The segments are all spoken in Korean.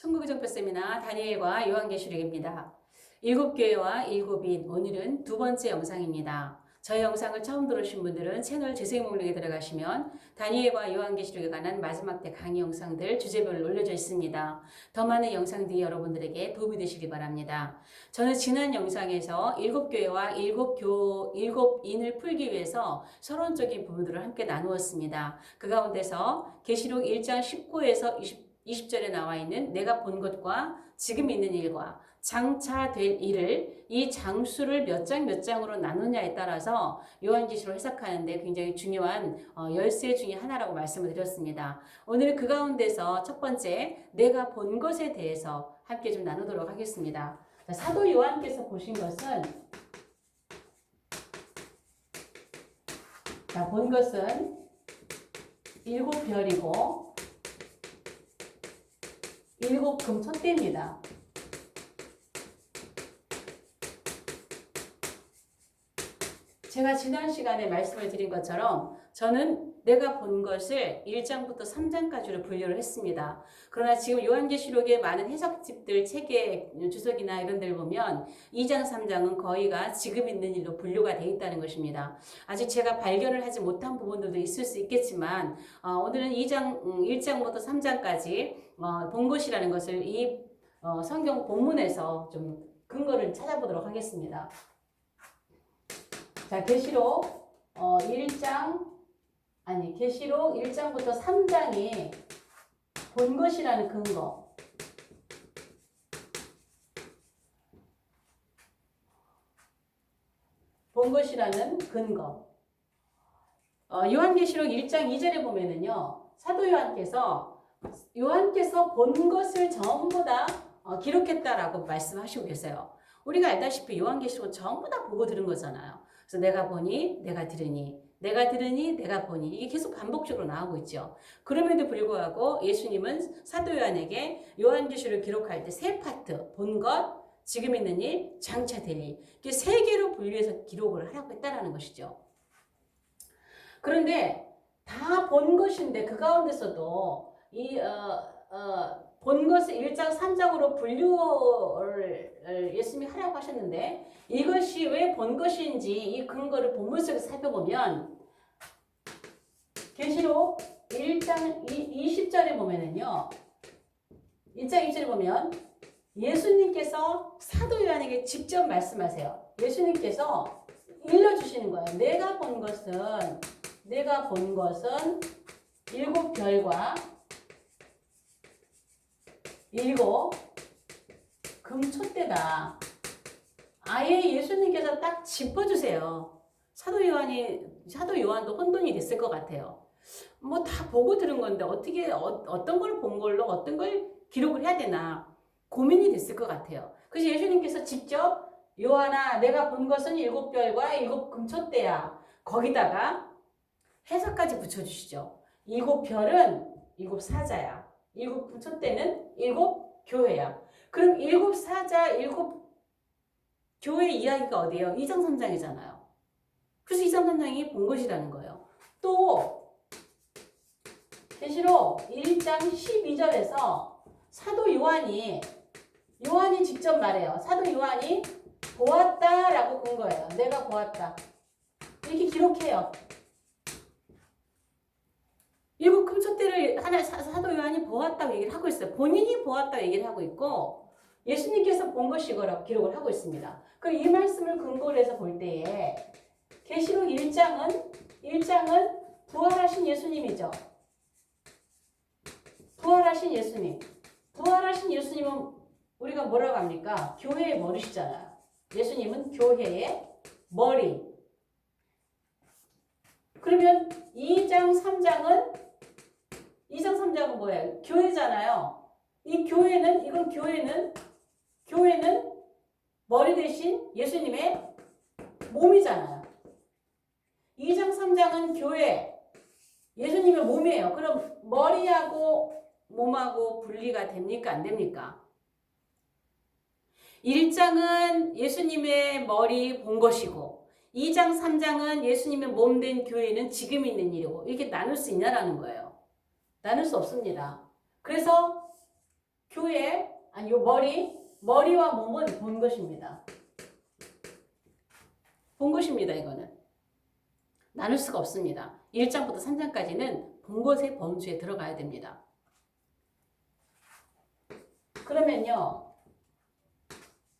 천국의 정표 세미나 다니엘과 요한계시록입니다. 7교회와 7인 오늘은 두 번째 영상입니다. 저희 영상을 처음 들으신 분들은 채널 재생 목록에 들어가시면 다니엘과 요한계시록에 관한 마지막 때 강의 영상들 주제별로 올려져 있습니다. 더 많은 영상들이 여러분들에게 도움이 되시기 바랍니다. 저는 지난 영상에서 7교회와 7인을 풀기 위해서 서론적인 부분들을 함께 나누었습니다. 그 가운데서 계시록 1장 19에서 20절에 나와 있는 내가 본 것과 지금 있는 일과 장차 될 일을 이 장수를 몇 장으로 나누냐에 따라서 요한계시록을 해석하는데 굉장히 중요한 열쇠 중에 하나라고 말씀을 드렸습니다. 오늘 그 가운데서 첫 번째 내가 본 것에 대해서 함께 좀 나누도록 하겠습니다. 자, 사도 요한께서 보신 것은 본 것은 7별이고 7금 촛대입니다. 제가 지난 시간에 말씀을 드린 것처럼 저는 내가 본 것을 1장부터 3장까지로 분류를 했습니다. 그러나 지금 요한계시록의 많은 해석집들, 책의 주석이나 이런 데를 보면 2장, 3장은 거의가 지금 있는 일로 분류가 되어 있다는 것입니다. 아직 제가 발견을 하지 못한 부분들도 있을 수 있겠지만 오늘은 1장부터 3장까지 본 것이라는 것을 이 성경 본문에서 좀 근거를 찾아보도록 하겠습니다. 자, 계시록 1장부터 3장이 본 것이라는 근거. 본 것이라는 근거. 요한계시록 1장 2절에 보면은요, 사도 요한께서 본 것을 전부 다 기록했다라고 말씀하시고 계세요. 우리가 알다시피 요한계시록은 전부 다 보고 들은 거잖아요. 그래서 내가 보니, 내가 들으니, 내가 들으니, 내가 보니 이게 계속 반복적으로 나오고 있죠. 그럼에도 불구하고 예수님은 사도 요한에게 요한계시록을 기록할 때 세 파트, 본 것, 지금 있는 일, 장차 될 일, 이게 세 개로 분류해서 기록을 하라고 했다라는 것이죠. 그런데 다 본 것인데 그 가운데서도 본 것을 1장, 3장으로 분류를 예수님이 하라고 하셨는데 이것이 왜 본 것인지 이 근거를 본문 속에서 살펴보면 계시록 1장 20절에 보면은요. 1장 20절에 보면 예수님께서 사도 요한에게 직접 말씀하세요. 예수님께서 일러주시는 거예요. 내가 본 것은 7별과 7금 촛대다. 아예 예수님께서 딱 짚어주세요. 사도 요한도 혼돈이 됐을 것 같아요. 뭐 다 보고 들은 건데 어떻게 어떤 걸 본 걸로 어떤 걸 기록을 해야 되나 고민이 됐을 것 같아요. 그래서 예수님께서 직접 요한아 내가 본 것은 7별과 7금 촛대야. 거기다가 해석까지 붙여주시죠. 7별은 7사자야. 7금 촛대는 7교회야. 그럼 7사자, 7교회 이야기가 어디예요? 2장, 3장이잖아요. 그래서 2장, 3장이 본 것이라는 거예요. 또 계시록 1장 12절에서 사도 요한이 직접 말해요. 사도 요한이 보았다라고 본 거예요. 내가 보았다. 이렇게 기록해요. 7금 촛대를 사도 요한이 보았다고 얘기를 하고 있어요. 본인이 보았다고 얘기를 하고 있고 예수님께서 본 것이거라고 기록을 하고 있습니다. 그럼 이 말씀을 근거로 해서 볼 때에 계시록 1장은 부활하신 예수님이죠. 부활하신 예수님은 우리가 뭐라고 합니까? 교회의 머리시잖아요. 예수님은 교회의 머리. 그러면 2장, 3장은 뭐예요? 교회잖아요. 교회는 머리 대신 예수님의 몸이잖아요. 2장, 3장은 교회, 예수님의 몸이에요. 그럼 머리하고 몸하고 분리가 됩니까? 안 됩니까? 1장은 예수님의 머리 본 것이고 2장, 3장은 예수님의 몸된 교회는 지금 있는 일이고 이렇게 나눌 수 있냐라는 거예요. 나눌 수 없습니다. 그래서 교회, 아니, 요 머리와 몸은 본 것입니다. 본 것입니다, 이거는. 나눌 수가 없습니다. 1장부터 3장까지는 본 것의 범주에 들어가야 됩니다. 그러면요.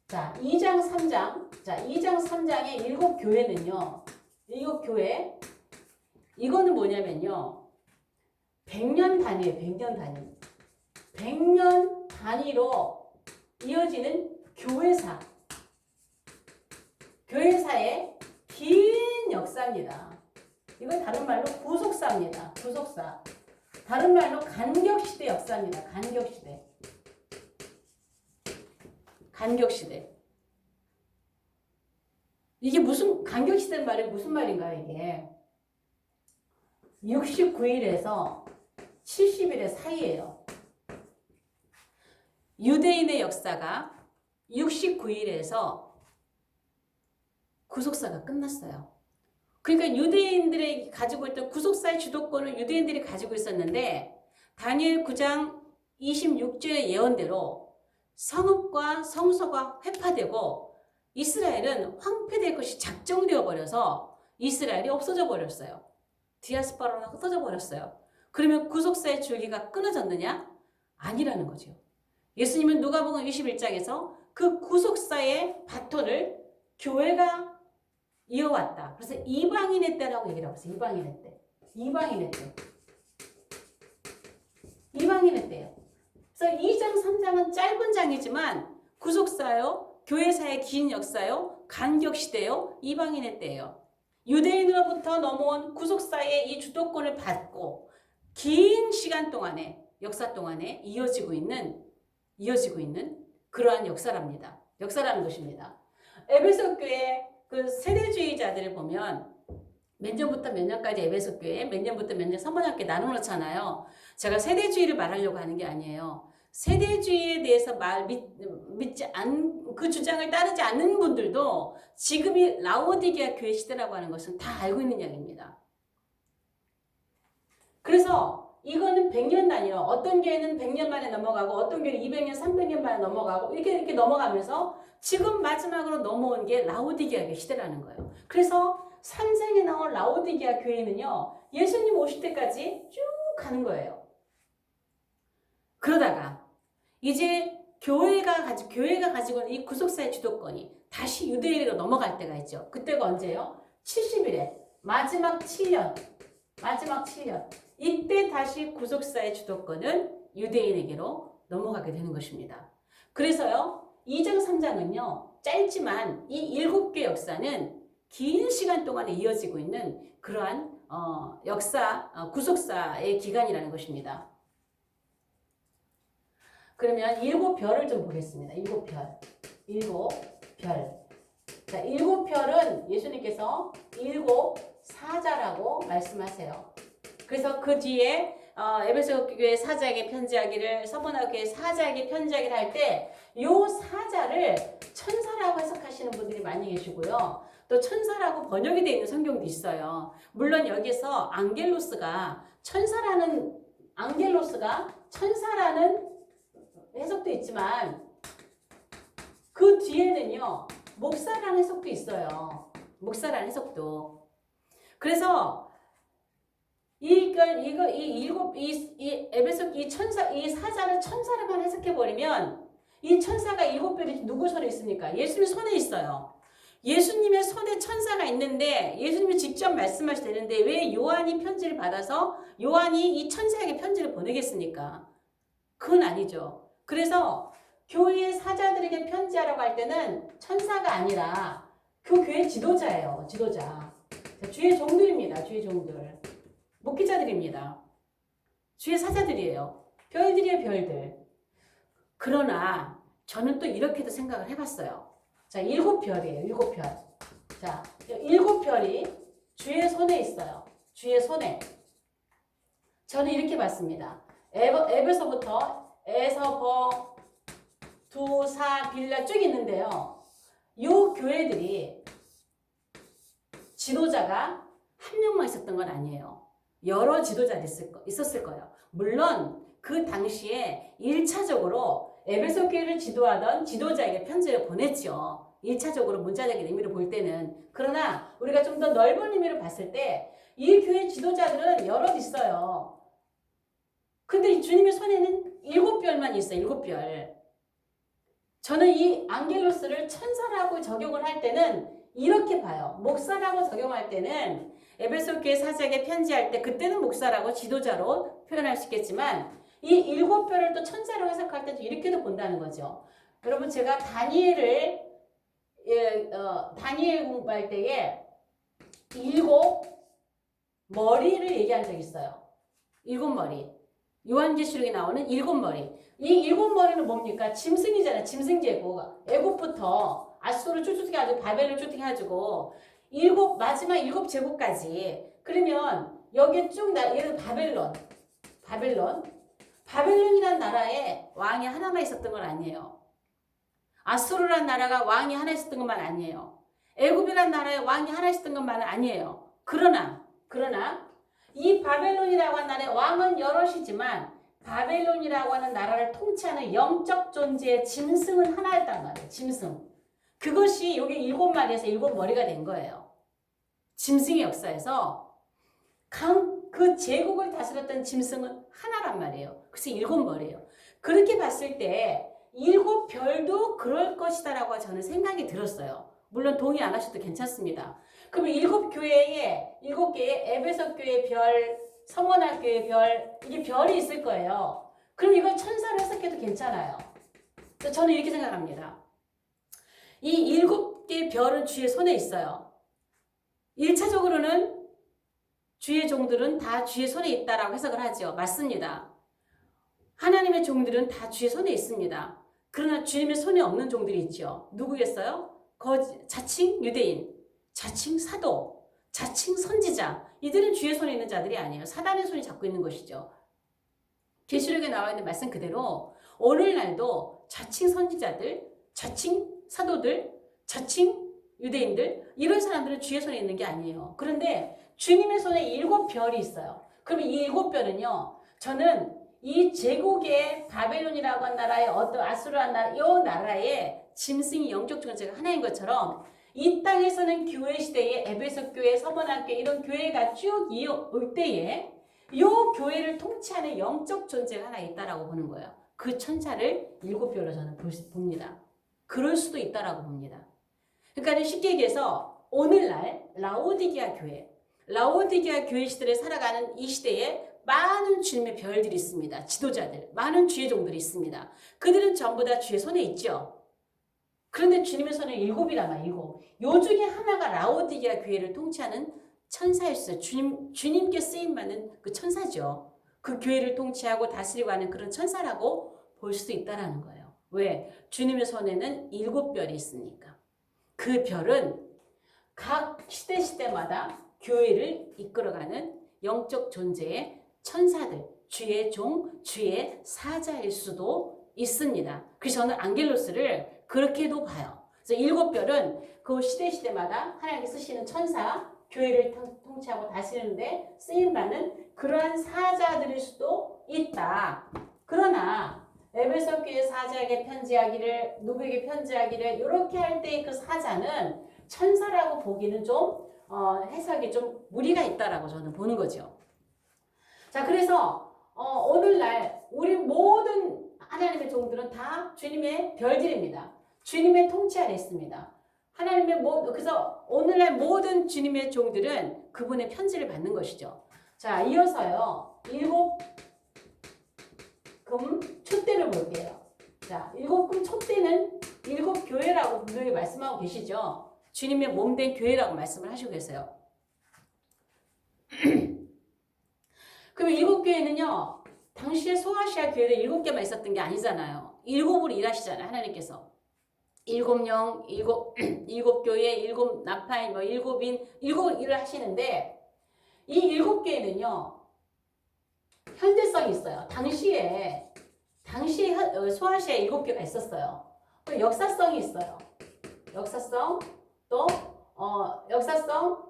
자, 2장, 3장. 자, 2장, 3장의 7교회는요. 7교회. 이거는 뭐냐면요. 100년 단위예요. 100년 단위. 100년 단위로 이어지는 교회사. 교회사의 긴 역사입니다. 이건 다른 말로 구속사입니다. 구속사. 다른 말로 간격시대 역사입니다. 간격시대. 간격시대. 이게 무슨, 간격시대 말이 무슨 말인가요, 이게? 69일에서 70일의 사이예요. 유대인의 역사가 69일에서 구속사가 끝났어요. 그러니까 유대인들이 가지고 있던 구속사의 주도권을 유대인들이 가지고 있었는데 다니엘 9장 26절의 예언대로 성읍과 성소가 회파되고 이스라엘은 황폐될 것이 작정되어 버려서 이스라엘이 없어져 버렸어요. 디아스포라로 흩어져 버렸어요. 그러면 구속사의 줄기가 끊어졌느냐? 아니라는 거죠. 예수님은 누가복음 21장에서 그 구속사의 바톤을 교회가 이어왔다. 그래서 이방인의 때라고 얘기를 하고 있어요. 이방인의 때. 이방인의 때. 이방인의 때예요. 그래서 2장, 3장은 짧은 장이지만 구속사요, 교회사의 긴 역사요, 간격시대요, 이방인의 때예요. 유대인으로부터 넘어온 구속사의 이 주도권을 받고 긴 시간 동안에, 역사 동안에 이어지고 있는 그러한 역사랍니다. 역사라는 것입니다. 에베소 교회 그 세대주의자들을 보면 몇 년부터 몇 년까지 에베소 교회, 몇 년부터 몇 년 서문학교 나눠놓잖아요. 제가 세대주의를 말하려고 하는 게 아니에요. 세대주의에 대해서 믿지 그 주장을 따르지 않는 분들도 지금이 라오디게아 교회 시대라고 하는 것은 다 알고 있는 이야기입니다. 그래서 이거는 100년 단위로 어떤 교회는 100년 만에 넘어가고 어떤 교회는 200년, 300년 만에 넘어가고 이렇게 넘어가면서 지금 마지막으로 넘어온 게 라오디게아 교회 시대라는 거예요. 그래서 3장에 나온 라오디게아 교회는요. 예수님 오실 때까지 쭉 가는 거예요. 그러다가 이제 교회가 가지고 있는 이 구속사의 주도권이 다시 유대인으로 넘어갈 때가 있죠. 그때가 언제예요? 70일에 마지막 7년. 이때 다시 구속사의 주도권은 유대인에게로 넘어가게 되는 것입니다. 그래서요. 2장 3장은요. 짧지만 이 7개 역사는 긴 시간 동안에 이어지고 있는 그러한 구속사의 기간이라는 것입니다. 그러면 7별을 좀 보겠습니다. 7별. 자, 7별은 예수님께서 7사자라고 말씀하세요. 그래서 그 뒤에 에베소 교회 사자에게 편지하기를, 서문화 교회 사자에게 편지하기를 할 때 요 사자를 천사라고 해석하시는 분들이 많이 계시고요. 또 천사라고 번역이 되어 있는 성경도 있어요. 물론 여기서 안겔로스가 천사라는 해석도 있지만 그 뒤에는요. 목사라는 해석도 있어요. 목사라는 해석도. 그래서 이 에베소 이 사자를 천사로만 해석해 버리면 이 천사가 7별이 누구 손에 있습니까? 예수님 손에 있어요. 예수님의 손에 천사가 있는데 예수님이 직접 말씀하셔도 되는데 왜 요한이 편지를 받아서 요한이 이 천사에게 편지를 보내겠습니까? 그건 아니죠. 그래서 교회의 사자들에게 편지하라고 할 때는 천사가 아니라 그 교회 지도자예요. 지도자. 주의 종들입니다. 주의 종들. 목기자들입니다. 주의 사자들이에요. 별들이에요. 별들. 그러나 저는 또 이렇게도 생각을 해봤어요. 자, 7별이에요. 7별. 자, 7별이 주의 손에 있어요. 주의 손에. 저는 이렇게 봤습니다. 에베소부터 에서 두, 사, 빌라 쭉 있는데요. 요 교회들이 지도자가 한 명만 있었던 건 아니에요. 여러 지도자들이 있었을 거예요. 물론 그 당시에 1차적으로 에베소 교회를 지도하던 지도자에게 편지를 보냈죠. 1차적으로 문자적인 의미로 볼 때는. 그러나 우리가 좀 더 넓은 의미로 봤을 때 이 교회 지도자들은 여럿 있어요. 근데 이 주님의 손에는 7별만 있어요. 7별. 저는 이 앙겔로스를 천사라고 적용을 할 때는 이렇게 봐요. 목사라고 적용할 때는 에베소 교회 사장에게 편지할 때 그때는 목사라고 지도자로 표현할 수 있겠지만 이 7별을 또 천사로 해석할 때도 이렇게도 본다는 거죠. 여러분 제가 다니엘 공부할 때에 7 머리를 얘기한 적이 있어요. 7머리. 요한계시록에 나오는 7머리. 이 7머리는 뭡니까? 짐승이잖아요. 짐승 제국. 애국부터 아수르 쭈쭈게 해가지고 바벨을 쭈쭈게 해가지고 마지막 7 제국까지. 그러면 여기에 쭉 예를 들어 바벨론이란 나라에 왕이 하나만 있었던 건 아니에요. 아수르란 나라가 왕이 하나 있었던 것만 아니에요. 애굽이란 나라에 왕이 하나 있었던 것만은 아니에요. 그러나 이 바벨론이라고 하는 나라의 왕은 여럿이지만 바벨론이라고 하는 나라를 통치하는 영적 존재의 짐승은 하나였단 말이에요. 짐승. 그것이 여기 7마리에서 7머리가 된 거예요. 짐승의 역사에서 그 제국을 다스렸던 짐승은 하나란 말이에요. 그래서 7머리예요. 그렇게 봤을 때 7별도 그럴 것이다라고 저는 생각이 들었어요. 물론 동의 안 하셔도 괜찮습니다. 그러면 7교회에 7개의 에베소 교회 별, 서머나 교회 별, 이게 별이 있을 거예요. 그럼 이걸 천사로 해석해도 괜찮아요. 저는 이렇게 생각합니다. 이 7개의 별은 주의 손에 있어요. 1차적으로는 주의 종들은 다 주의 손에 있다라고 해석을 하죠. 맞습니다. 하나님의 종들은 다 주의 손에 있습니다. 그러나 주님의 손에 없는 종들이 있죠. 누구겠어요? 자칭 유대인, 자칭 사도, 자칭 선지자. 이들은 주의 손에 있는 자들이 아니에요. 사단의 손이 잡고 있는 것이죠. 계시록에 나와 있는 말씀 그대로 오늘날도 자칭 선지자들, 자칭 사도들, 자칭 유대인들 이런 사람들은 주의 손에 있는 게 아니에요. 그런데 주님의 손에 7별이 있어요. 그럼 이 7별은요. 저는 이 제국의 바벨론이라고 한 나라의 어떤 아수르한 나라, 이 나라의 짐승이 영적 존재가 하나인 것처럼 이 땅에서는 교회 시대에 에베소 교회, 서머나 교회 이런 교회가 쭉 올 때에 이 교회를 통치하는 영적 존재가 하나 있다라고 보는 거예요. 그 천사를 7별로 저는 봅니다. 그럴 수도 있다라고 봅니다. 그러니까 쉽게 얘기해서 오늘날 라오디게아 교회 시대를 살아가는 이 시대에 많은 주님의 별들이 있습니다. 지도자들, 많은 주의 종들이 있습니다. 그들은 전부 다 주의 손에 있죠. 그런데 주님의 손에 7이란 7. 요 중에 하나가 라오디게아 교회를 통치하는 천사였어요. 주님께 쓰임받는 그 천사죠. 그 교회를 통치하고 다스리고 하는 그런 천사라고 볼 수도 있다라는 거예요. 왜? 주님의 손에는 7별이 있으니까. 그 별은 각 시대마다 교회를 이끌어가는 영적 존재의 천사들, 주의 종, 주의 사자일 수도 있습니다. 그래서 저는 앙겔로스를 그렇게도 봐요. 그래서 7별은 그 시대마다 하나님께 쓰시는 천사, 교회를 통치하고 다스리는데 쓰임받는 그러한 사자들일 수도 있다. 그러나 에베소 교회 사자에게 편지하기를, 누구에게 편지하기를 이렇게 할 때 그 사자는 천사라고 보기는 좀 해석이 좀 무리가 있다라고 저는 보는 거죠. 자, 그래서 오늘날 우리 모든 하나님의 종들은 다 주님의 별들입니다. 주님의 통치 아래 있습니다. 그래서 오늘날 모든 주님의 종들은 그분의 편지를 받는 것이죠. 자, 이어서요. 7금 촛대를 볼게요. 자, 7금 촛대는 7교회라고 분명히 말씀하고 계시죠. 주님의 몸된 교회라고 말씀을 하시고 계세요. 그럼 7교회는요. 당시에 소아시아 교회는 7개만 있었던 게 아니잖아요. 7으로 일하시잖아요. 하나님께서. 7영, 7교회, 7나팔, 7인, 7 일을 하시는데 이 7교회는요. 현재성이 있어요. 당시에 소아시아에 7개가 있었어요. 또 역사성이 있어요. 역사성, 또 역사성,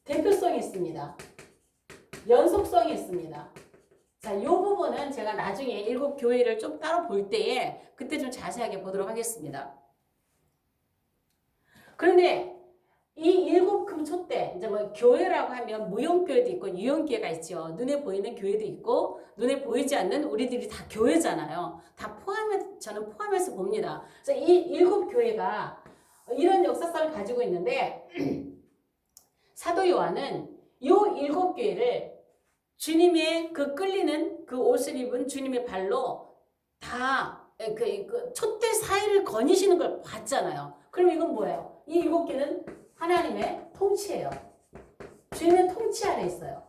대표성이 있습니다. 연속성이 있습니다. 자, 이 부분은 제가 나중에 일곱 교회를 좀 따로 볼 때에 그때 좀 자세하게 보도록 하겠습니다. 그런데 이 일곱 금초대, 이제 뭐 교회라고 하면 무형교회도 있고 유형교회가 있죠. 눈에 보이는 교회도 있고 눈에 보이지 않는 우리들이 다 교회잖아요. 다 저는 포함해서 봅니다. 그래서 이 일곱 교회가 이런 역사성을 가지고 있는데 사도 요한은 이 일곱 교회를 주님의 그 끌리는 그 옷을 입은 주님의 발로 다 그 촛대 사이를 거니시는 걸 봤잖아요. 그럼 이건 뭐예요? 이 일곱 개는 하나님의 통치예요. 주님의 통치 아래 있어요.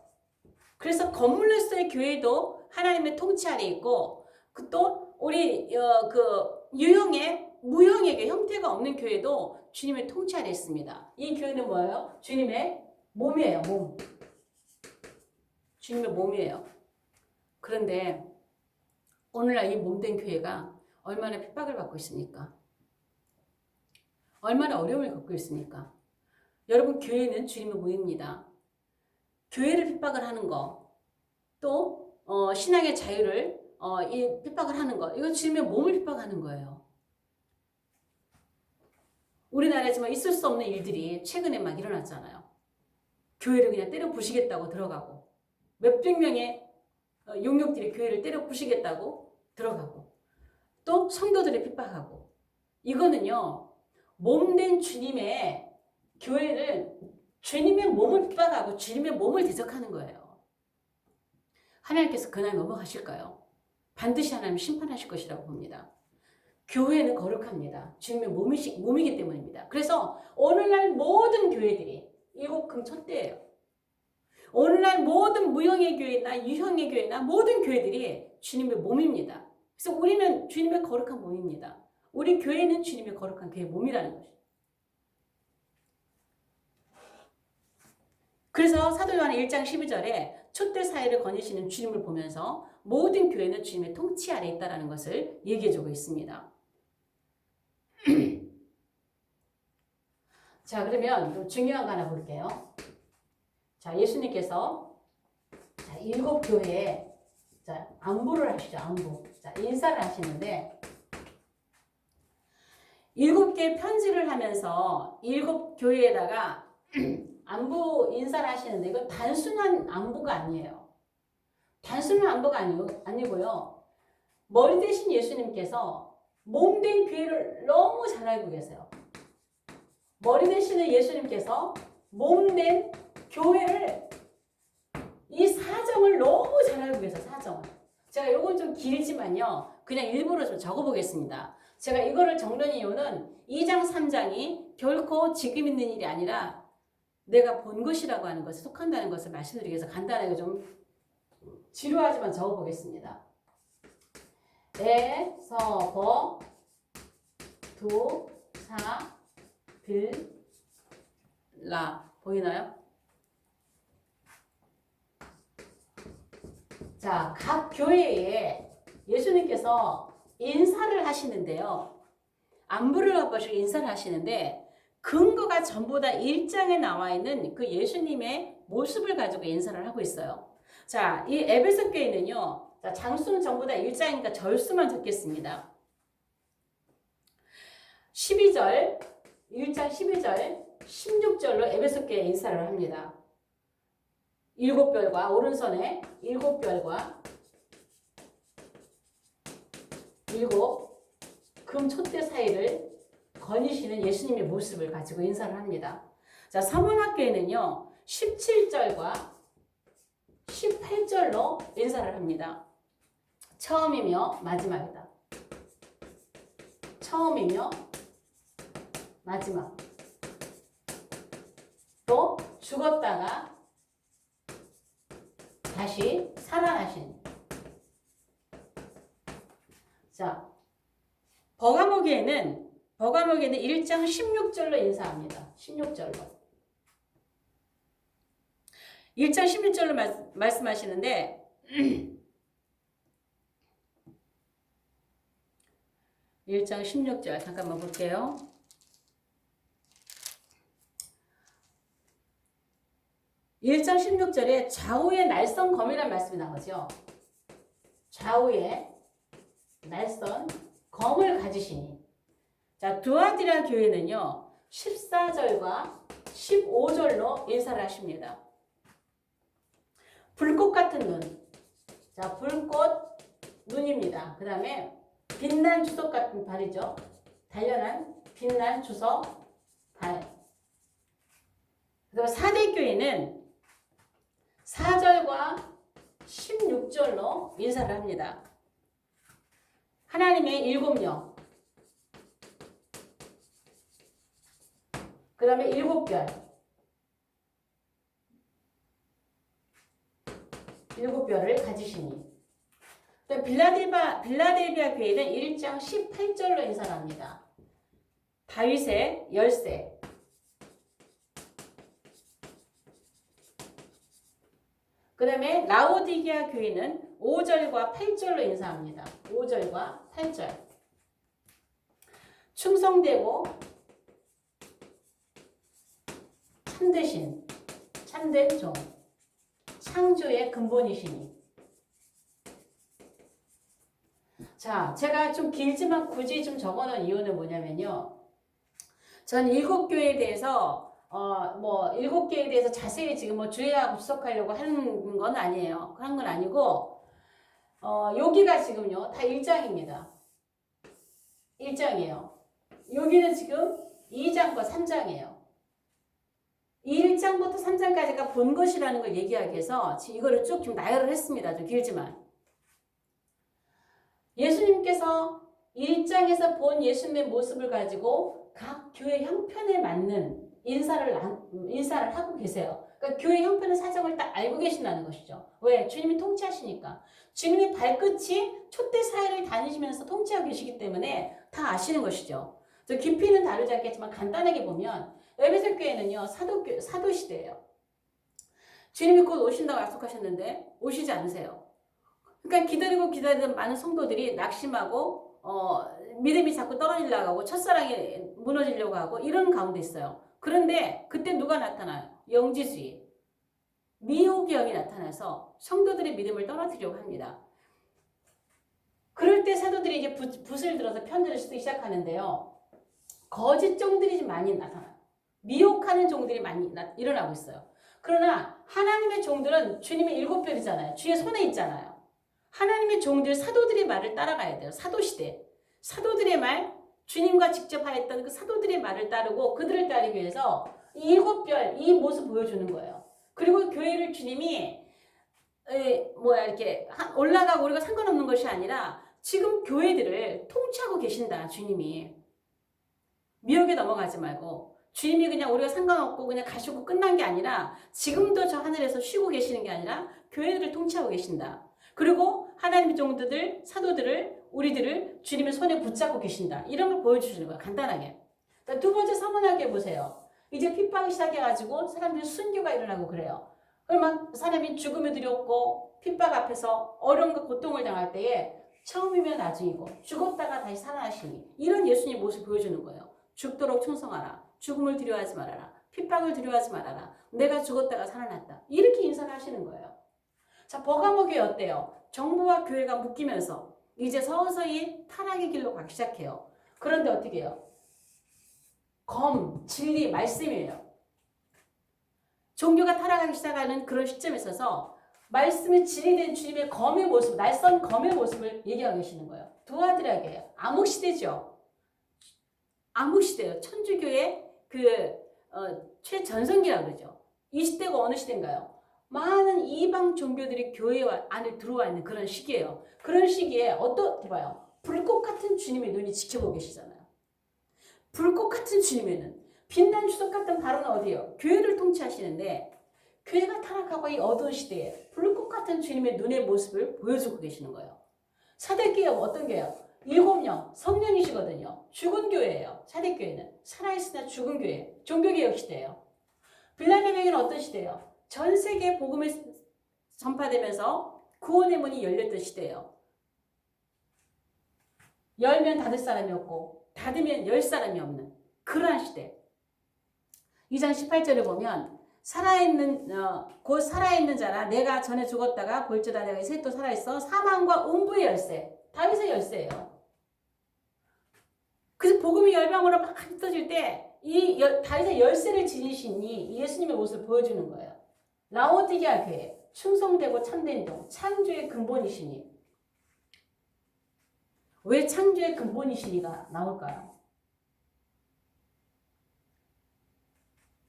그래서 건물로서의 교회도 하나님의 통치 아래 있고 또 우리 그 유형의 무형의 교회, 형태가 없는 교회도 주님의 통치 아래 있습니다. 이 교회는 뭐예요? 주님의 몸이에요. 몸. 주님의 몸이에요. 그런데 오늘날 이 몸된 교회가 얼마나 핍박을 받고 있습니까? 얼마나 어려움을 겪고 있습니까? 여러분, 교회는 주님의 몸입니다. 교회를 핍박을 하는 거, 또 신앙의 자유를 이 핍박을 하는 거, 이건 주님의 몸을 핍박하는 거예요. 우리나라에서만 있을 수 없는 일들이 최근에 막 일어났잖아요. 교회를 그냥 때려 부시겠다고 들어가고, 몇백 명의 용역들이 교회를 때려 부시겠다고 들어가고, 또 성도들을 핍박하고, 이거는요, 몸된 주님의 교회를 주님의 몸을 핍박하고 주님의 몸을 대적하는 거예요. 하나님께서 그날 넘어가실까요? 반드시 하나님 심판하실 것이라고 봅니다. 교회는 거룩합니다. 주님의 몸이기 때문입니다. 그래서 오늘날 모든 교회들이 일곱 금촛대예요. 오늘날 모든 무형의 교회나 유형의 교회나 모든 교회들이 주님의 몸입니다. 그래서 우리는 주님의 거룩한 몸입니다. 우리 교회는 주님의 거룩한 교회 몸이라는 것이죠. 그래서 사도 요한 1장 12절에 촛대 사이를 거니시는 주님을 보면서 모든 교회는 주님의 통치 아래 있다는 것을 얘기해주고 있습니다. 자, 그러면 좀 중요한 거 하나 볼게요. 자, 예수님께서 일곱 교회에 안부를 하시죠. 안부. 자, 인사를 하시는데 일곱 개의 편지를 하면서 일곱 교회에다가 안부 인사를 하시는데 이건 단순한 안부가 아니에요. 단순한 안부가 아니고요. 머리 대신 예수님께서 몸된 교회를 너무 잘 알고 계세요. 머리 대신은 예수님께서 몸된 교회를 이 사정을 너무 잘 알고 계세요. 사정을. 제가 이건 좀 길지만요. 그냥 일부러 좀 적어보겠습니다. 제가 이거를 적는 이유는 2장 3장이 결코 지금 있는 일이 아니라 내가 본 것이라고 하는 것에 속한다는 것을 말씀드리기 위해서 간단하게 좀 지루하지만 적어보겠습니다. 에, 서, 버, 두, 사, 들, 라. 보이나요? 자, 각 교회에 예수님께서 인사를 하시는데요. 안부를 하시고 인사를 하시는데 근거가 전부 다 1장에 나와 있는 그 예수님의 모습을 가지고 인사를 하고 있어요. 자, 이 에베소 교회는요. 자, 장수는 전부 다 1장이니까 절수만 적겠습니다. 12절, 1장 12절, 16절로 에베소 교회에 인사를 합니다. 7별과 오른손에 7별과 7 금촛대 사이를 거니시는 예수님의 모습을 가지고 인사를 합니다. 자, 서문학교에는요 17절과 18절로 인사를 합니다. 처음이며 마지막이다. 처음이며 마지막. 또 죽었다가 다시 살아나신. 자, 버가모기에는 1장 16절로 인사합니다. 16절로. 1장 16절로 말씀하시는데 1장 16절 잠깐만 볼게요. 1장 16절에 좌우의 날성검이라는 말씀이 나오죠. 좌우에 날선 검을 가지시니. 자, 두아디라 교회는요 14절과 15절로 인사를 하십니다. 불꽃 같은 눈. 자, 불꽃 눈입니다. 그 다음에 빛난 주석 같은 발이죠. 단련한 빛난 주석 발. 그다음에 사대교회는 4절과 16절로 인사를 합니다. 하나님의 7명. 그 다음에 7별. 7별을 가지시니. 빌라델비아 교회는 1장 18절로 인사를 합니다. 다윗의 열쇠. 그 다음에 라오디게아 교회는 5절과 8절로 인사합니다. 5절과 8절. 충성되고 참되신, 참된 종, 창조의 근본이시니. 자, 제가 좀 길지만 굳이 좀 적어놓은 이유는 뭐냐면요. 전 7교회에 대해서 7개에 대해서 자세히 지금 뭐 주의하고 주석하려고 하는 건 아니에요. 그런 건 아니고, 여기가 지금요, 다 1장입니다. 1장이에요. 여기는 지금 2장과 3장이에요. 1장부터 3장까지가 본 것이라는 걸 얘기하기 위해서 이거를 쭉 좀 나열을 했습니다. 좀 길지만. 예수님께서 1장에서 본 예수님의 모습을 가지고 각 교회 형편에 맞는 인사를 하고 계세요. 그러니까 교회 형편의 사정을 딱 알고 계신다는 것이죠. 왜? 주님이 통치하시니까. 주님이 발끝이 촛대 사이를 다니시면서 통치하고 계시기 때문에 다 아시는 것이죠. 그래서 깊이는 다르지 않겠지만 간단하게 보면 에베소 교회는요 사도 시대예요. 주님이 곧 오신다고 약속하셨는데 오시지 않으세요. 그러니까 기다리던 많은 성도들이 낙심하고 믿음이 자꾸 떨어지려고 하고 첫사랑이 무너지려고 하고 이런 가운데 있어요. 그런데 그때 누가 나타나요? 영지주의, 미혹의 영이 나타나서 성도들의 믿음을 떨어뜨리려고 합니다. 그럴 때 사도들이 이제 붓을 들어서 편지를 쓰기 시작하는데요. 거짓 종들이 많이 나타나요. 미혹하는 종들이 많이 일어나고 있어요. 그러나 하나님의 종들은 주님의 7별이잖아요. 주의 손에 있잖아요. 하나님의 종들, 사도들의 말을 따라가야 돼요. 사도시대. 사도들의 말, 주님과 직접 하였던 그 사도들의 말을 따르고 그들을 따르기 위해서 7별, 이 모습 보여주는 거예요. 그리고 교회를 주님이 이렇게 올라가고 우리가 상관없는 것이 아니라 지금 교회들을 통치하고 계신다, 주님이. 미혹에 넘어가지 말고 주님이 그냥 우리가 상관없고 그냥 가시고 끝난 게 아니라 지금도 저 하늘에서 쉬고 계시는 게 아니라 교회들을 통치하고 계신다. 그리고 하나님의 종들을, 사도들을, 우리들을 주님의 손에 붙잡고 계신다. 이런 걸 보여주시는 거예요. 간단하게. 그러니까 두 번째 서문하게 보세요. 이제 핍박이 시작해가지고 사람들이 순교가 일어나고 그래요. 그러면 사람이 죽음에 두렵고 핍박 앞에서 어려움과 고통을 당할 때에 처음이면 나중이고 죽었다가 다시 살아나시니 이런 예수님 모습을 보여주는 거예요. 죽도록 충성하라. 죽음을 두려워하지 말아라. 핍박을 두려워하지 말아라. 내가 죽었다가 살아났다. 이렇게 인사를 하시는 거예요. 자, 버가모 교회 어때요? 정부와 교회가 묶이면서 이제 서서히 타락의 길로 가기 시작해요. 그런데 어떻게 해요? 진리, 말씀이에요. 종교가 타락하기 시작하는 그런 시점에 있어서 말씀이 진리된 주님의 검의 모습, 날선 검의 모습을 얘기하고 계시는 거예요. 두아디라게요. 암흑시대죠. 암흑시대예요. 천주교의 최전성기라고 그러죠. 이 시대가 어느 시대인가요? 많은 이방 종교들이 교회 안에 들어와 있는 그런 시기예요. 그런 시기에 어떻게 봐요? 불꽃 같은 주님의 눈이 지켜보고 계시잖아요. 불꽃 같은 주님의 눈. 빛난 주석 같은 발언은 어디예요? 교회를 통치하시는데 교회가 타락하고 이 어두운 시대에 불꽃 같은 주님의 눈의 모습을 보여주고 계시는 거예요. 사대교회가 어떤 교회예요? 7명, 성령이시거든요. 죽은 교회예요. 사대교회는. 살아있으나 죽은 교회. 종교개혁 시대예요. 빌라델비아는 어떤 시대예요? 전 세계 복음이 전파되면서 구원의 문이 열렸던 시대예요. 열면 닫을 사람이 없고 닫으면 열 사람이 없는 그러한 시대. 2장 18절에 보면 곧 살아있는 자라 내가 전에 죽었다가 볼지어다 내가 이제 또 살아있어. 사망과 음부의 열쇠. 다윗의 열쇠예요. 그래서 복음이 열방으로 막 흩어질 때 이 다윗의 열쇠를 지니신 이 예수님의 모습을 보여주는 거예요. 라오디게아 교회, 충성되고 참된 종, 창조의 근본이시니. 왜 창조의 근본이시니가 나올까요?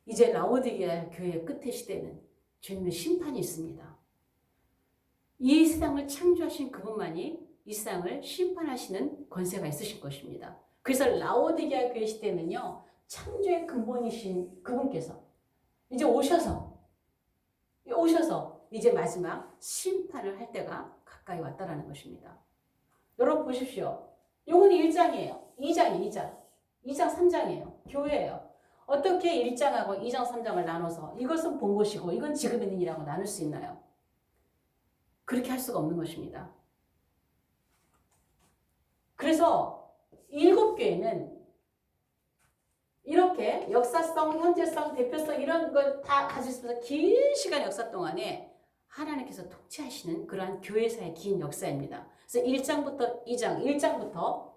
이제 라오디게아 교회의 끝의 시대는 주님의 심판이 있습니다. 이 세상을 창조하신 그분만이 이 세상을 심판하시는 권세가 있으신 것입니다. 그래서 라오디게아 교회 시대는요, 창조의 근본이신 그분께서 이제 오셔서 이제 마지막 심판을 할 때가 가까이 왔다라는 것입니다. 여러분 보십시오. 요건 1장이에요. 2장, 3장이에요. 교회예요. 어떻게 1장하고 2장, 3장을 나눠서 이것은 본 것이고 이건 지금 있는 일이라고 나눌 수 있나요? 그렇게 할 수가 없는 것입니다. 그래서 7교회는 이렇게 역사성, 현재성, 대표성 이런 걸 다 가지고 있으면서 긴 시간 역사 동안에 하나님께서 통치하시는 그러한 교회사의 긴 역사입니다. 그래서 1장부터 2장, 1장부터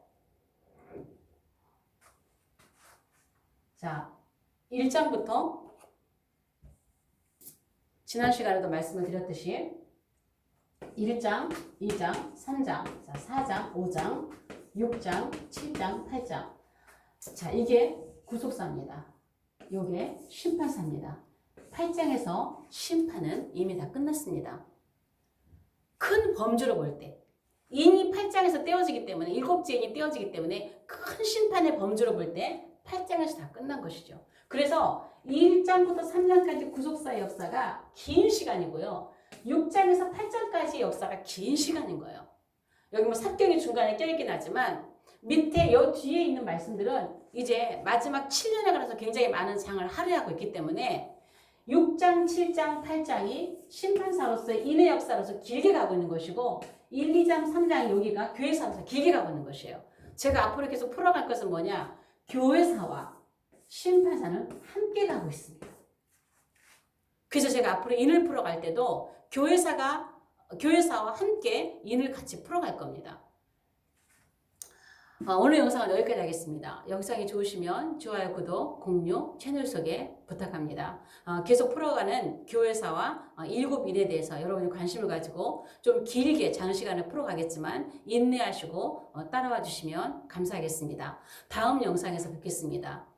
자, 1장부터 지난 시간에도 말씀을 드렸듯이 1장, 2장, 3장, 자, 4장, 5장, 6장, 7장, 8장. 자, 이게 구속사입니다. 이게 심판사입니다. 8장에서 심판은 이미 다 끝났습니다. 큰 범주로 볼 때, 인이 8장에서 떼어지기 때문에, 7째 인이 떼어지기 때문에 큰 심판의 범주로 볼 때 8장에서 다 끝난 것이죠. 그래서 1장부터 3장까지 구속사의 역사가 긴 시간이고요. 6장에서 8장까지의 역사가 긴 시간인 거예요. 여기 뭐 삽경이 중간에 껴있긴 하지만 밑에 요 뒤에 있는 말씀들은 이제 마지막 7년에 관해서 굉장히 많은 장을 할애하고 있기 때문에 6장, 7장, 8장이 심판사로서의 인의 역사로서 길게 가고 있는 것이고 1, 2장, 3장 여기가 교회사로서 길게 가고 있는 것이에요. 제가 앞으로 계속 풀어갈 것은 뭐냐? 교회사와 심판사는 함께 가고 있습니다. 그래서 제가 앞으로 인을 풀어갈 때도 교회사와 함께 인을 같이 풀어갈 겁니다. 오늘 영상은 여기까지 하겠습니다. 영상이 좋으시면 좋아요, 구독, 공유, 채널 소개 부탁합니다. 계속 풀어가는 교회사와 일곱인에 대해서 여러분이 관심을 가지고 좀 길게 장시간을 풀어가겠지만 인내하시고 따라와 주시면 감사하겠습니다. 다음 영상에서 뵙겠습니다.